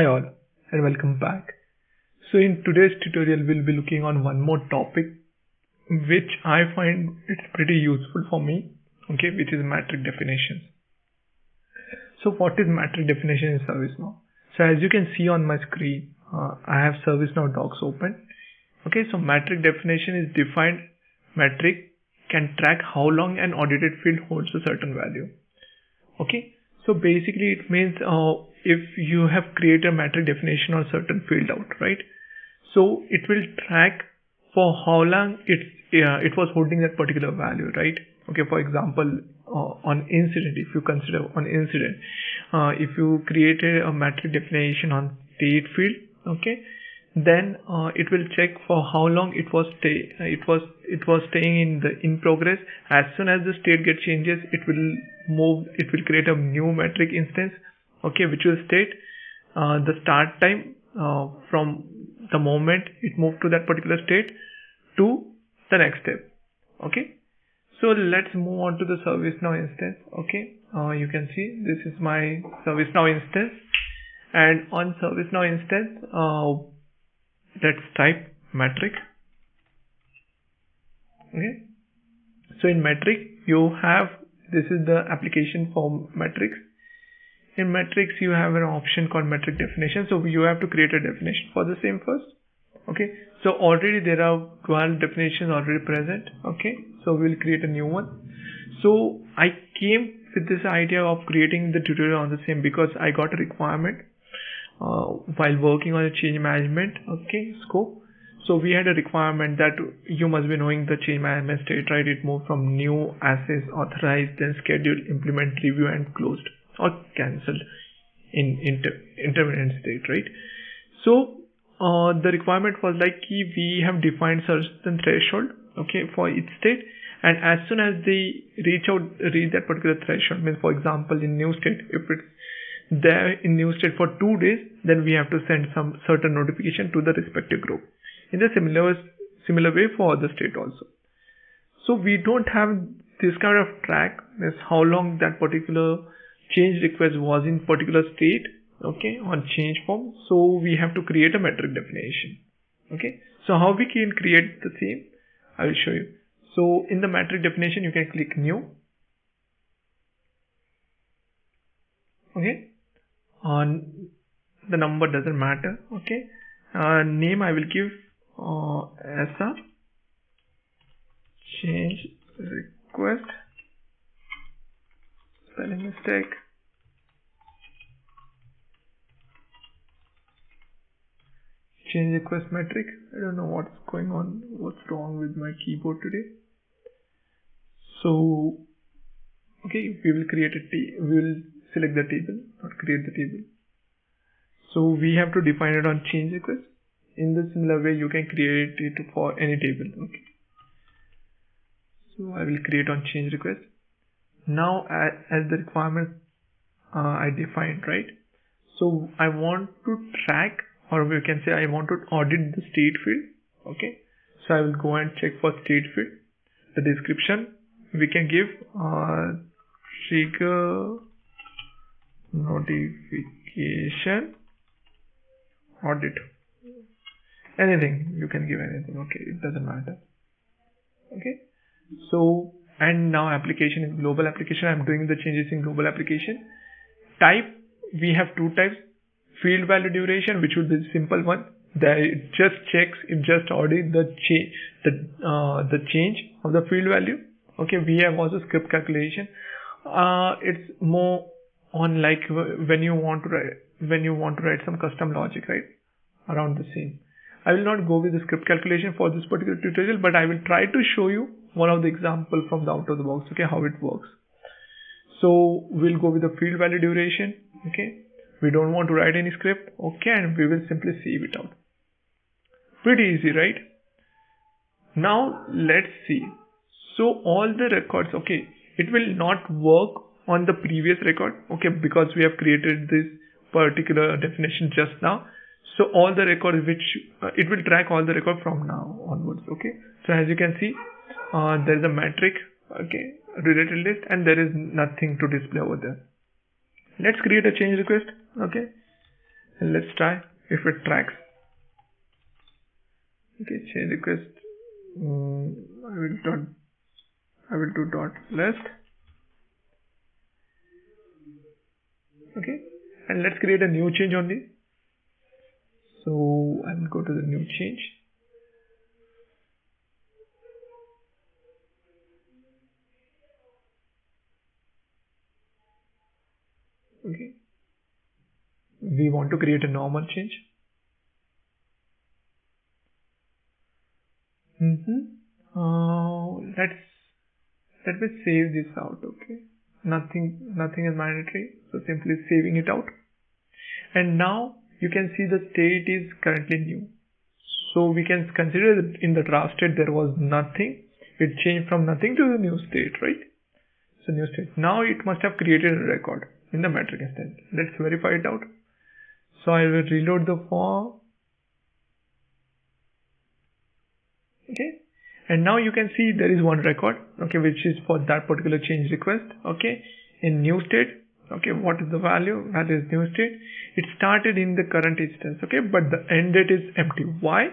Hi all and welcome back. So in today's tutorial we'll be looking on one more topic which I find it's pretty useful for me, which is metric definitions. So what is metric definition in ServiceNow? So as you can see on my screen, I have ServiceNow docs open. So metric definition is defined metric can track how long an audited field holds a certain value. So basically it means if you have created a metric definition on certain field out, right? So it will track for how long it was holding that particular value, right? For example, on incident, if you consider on incident, if you created a metric definition on state field, then it will check for how long it was staying in progress. As soon as the state gets changes, it will create a new metric instance, which will state the start time from the moment it moved to that particular state to the next step. So let's move on to the ServiceNow instance. You can see this is my ServiceNow instance, and on ServiceNow instance, let's type metric. So in metric you have, this is the application for metrics. In metrics you have an option called metric definition. So you have to create a definition for the same first. So already there are 12 definitions already present. So we'll create a new one. So I came with this idea of creating the tutorial on the same because I got a requirement while working on a change management scope. So we had a requirement that you must be knowing the change management state, right? It moved from new, assess, authorized, then scheduled, implement, review, and closed or cancelled in intermittent state, right? So the requirement was like we have defined certain threshold for each state, and as soon as they reach that particular threshold, means for example in new state, if it's there in new state for 2 days, then we have to send some certain notification to the respective group. In the similar way for other state also. So we don't have this kind of track, means how long that particular change request was in particular state on change form. So we have to create a metric definition. So how we can create the same, I will show you. So in the metric definition you can click new. The number doesn't matter. Name I will give as a change request, spelling mistake, change request metric. I don't know what's going on, what's wrong with my keyboard today. So we will create we will select the table, not create the table. So we have to define it on change request. In the similar way you can create it for any table. So I will create on change request. Now as the requirement I defined, right? So I want to track, or we can say I want to audit the state field. So I will go and check for state field. The description we can give trigger notification audit. Anything, you can give anything. It doesn't matter. So, and now application is global application. I'm doing the changes in global application. Type, we have two types. Field value duration, which would be the simple one. That it just checks, it just audits the change of the field value. We have also script calculation. It's more on like when you want to write some custom logic, right, around the same. I will not go with the script calculation for this particular tutorial, but I will try to show you one of the example from the out of the box, how it works. So we'll go with the field value duration. We don't want to write any script. And we will simply save it out. Pretty easy, right? Now let's see. So all the records, it will not work on the previous record, because we have created this particular definition just now. So all the records which it will track all the record from now onwards. So as you can see, there is a metric, related list, and there is nothing to display over there. Let's create a change request. and let's try if it tracks. Okay, change request. I will do dot list. Okay, and let's create a new change on this. So I will go to the new change. Okay, we want to create a normal change. Let me save this out. Okay, nothing is mandatory, so simply saving it out. And now you can see the state is currently new. So we can consider that in the draft state there was nothing. It changed from nothing to the new state, right? So new state. Now it must have created a record in the metric instance. Let's verify it out. So I will reload the form. Okay. And now you can see there is one record, okay, which is for that particular change request, okay, in new state. Okay, what is the value? That is new state. It started in the current instance, okay, but the end date is empty. Why?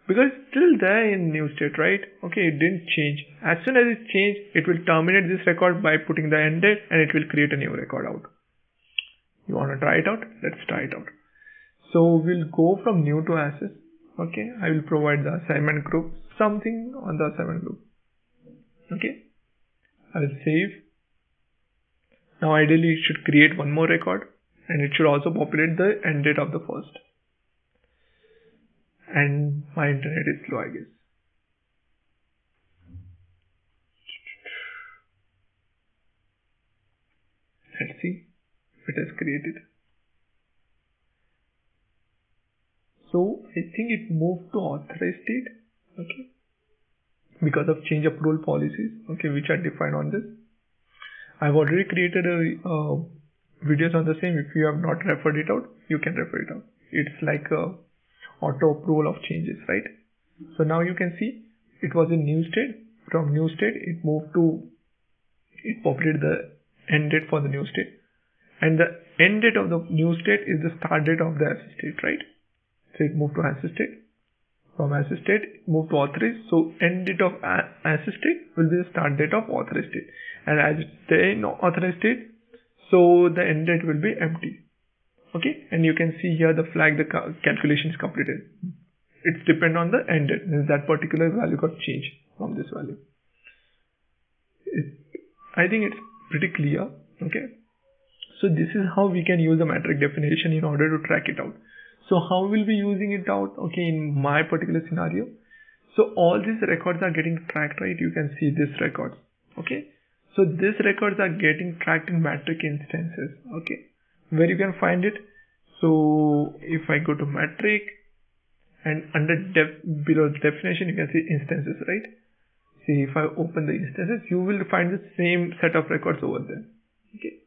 Because it's still there in new state, right? Okay, it didn't change. As soon as it changed, it will terminate this record by putting the end date, and it will create a new record out. You want to try it out? Let's try it out. So we'll go from new to access. Okay, I will provide the assignment group, something on the assignment group. Okay, I will save. Now ideally it should create one more record, and it should also populate the end date of the first. And my internet is slow, I guess. Let's see if it has created. So I think it moved to authorized state, okay, because of change approval policies, okay, which are defined on this. I've already created a videos on the same. If you have not referred it out, you can refer it out. It's like a auto approval of changes, right? So now you can see it was in new state. From new state, it populated the end date for the new state, and the end date of the new state is the start date of the access state, right? So it moved to access state. From access state, it moved to authorized. So end date of access state will be the start date of authorized state, and as it's there in authorized state, so the end date will be empty. Okay, and you can see here the flag, the calculation is completed. It's depend on the end date. Means that particular value got changed from this value. I think it's pretty clear. Okay, so this is how we can use the metric definition in order to track it out. So how will be using it out? Okay, in my particular scenario, so all these records are getting tracked, right? You can see these records. Okay, so these records are getting tracked in metric instances. Okay, where you can find it. So if I go to metric, and under below definition, you can see instances, right? See, if I open the instances, you will find the same set of records over there. Okay,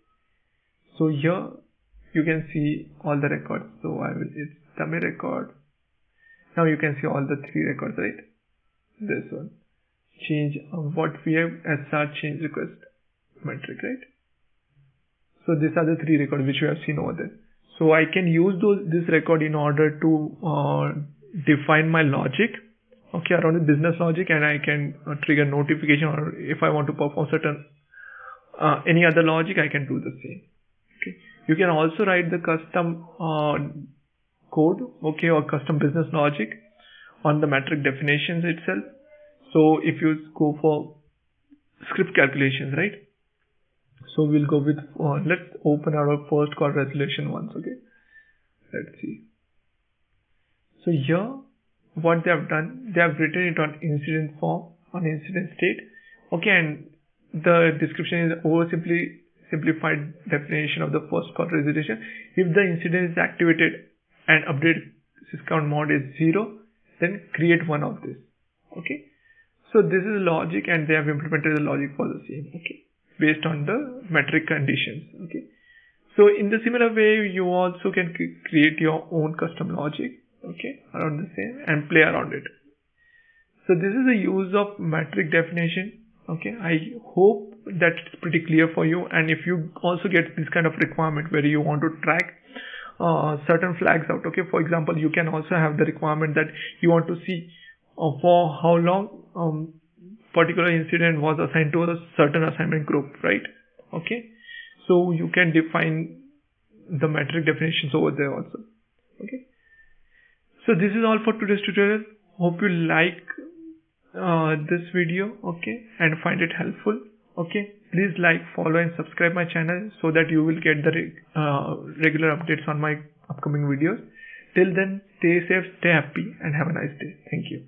so here you can see all the records. So it's dummy record. Now you can see all the three records, right? This one, change what we have SR change request metric, right? So these are the three records which we have seen over there. So I can use this record in order to define my logic, okay, around the business logic, and I can trigger notification, or if I want to perform certain any other logic, I can do the same. Okay, you can also write the custom code, okay, or custom business logic on the metric definitions itself. So if you go for script calculations, right? So we'll go with, let's open our first call resolution once, okay? Let's see. So here, what they have done, they have written it on incident form, on incident state, okay, and the description is simplified definition of the first call resolution. If the incident is activated and update syscount mode is 0, then create one of this, okay? So this is logic, and they have implemented the logic for the same, okay, based on the metric conditions, okay. So in the similar way, you also can create your own custom logic, okay, around the same, and play around it. So this is the use of metric definition, okay. I hope that's pretty clear for you, and if you also get this kind of requirement where you want to track certain flags out. Okay, for example, you can also have the requirement that you want to see for how long particular incident was assigned to a certain assignment group, right? Okay, so you can define the metric definitions over there also. Okay, so this is all for today's tutorial. Hope you like this video, okay, and find it helpful. Okay, please like, follow and subscribe my channel so that you will get the regular updates on my upcoming videos. Till then, stay safe, stay happy and have a nice day. Thank you.